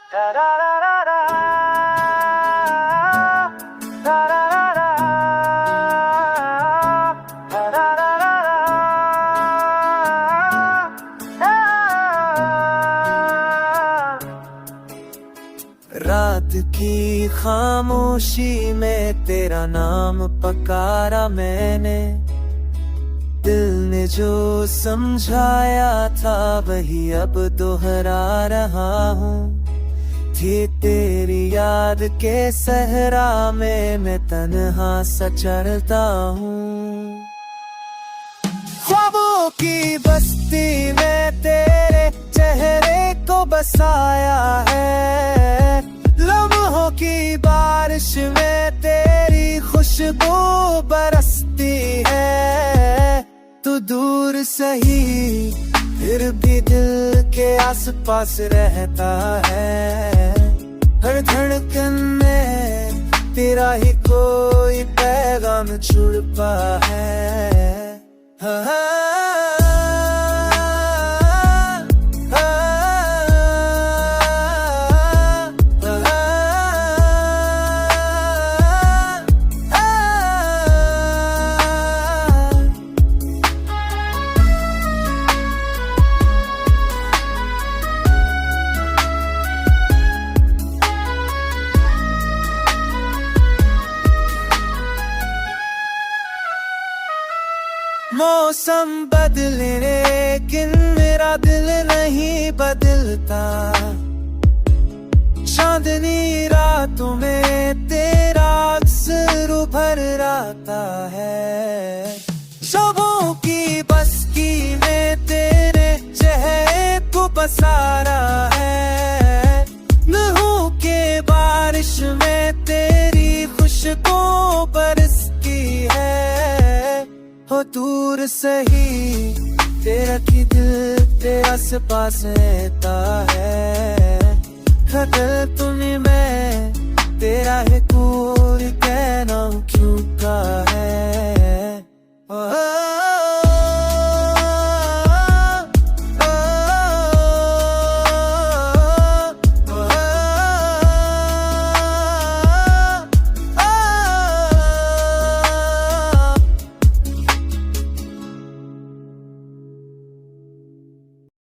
रात की खामोशी में तेरा नाम पकारा मैंने, दिल ने जो समझाया था वही अब दोहरा रहा हूँ। थी तेरी याद के सहरा में मैं तन्हा सा चलता हूँ। ख्वाबों की बस्ती में तेरे चेहरे को बसाया है, लम्हों की बारिश में तेरी खुशबू बरसती है। तू दूर सही फिर भी दिल के आसपास रहता है, हर धड़कन में तेरा ही कोई पैगाम छुपा है। मौसम बदले लेकिन मेरा दिल नहीं बदलता, चांदनी रातों में तेरा अक्सर उभर आता है। शबों की बस्ती में तेरे चेहरे को बसारा है, लहू के बारिश में तेरी खुशबू बरसती है। हो दूर सही तेरा की दिल तेरा से पास रहता है, खतर तुम्हें मैं तेरा है कोई कहना क्यों।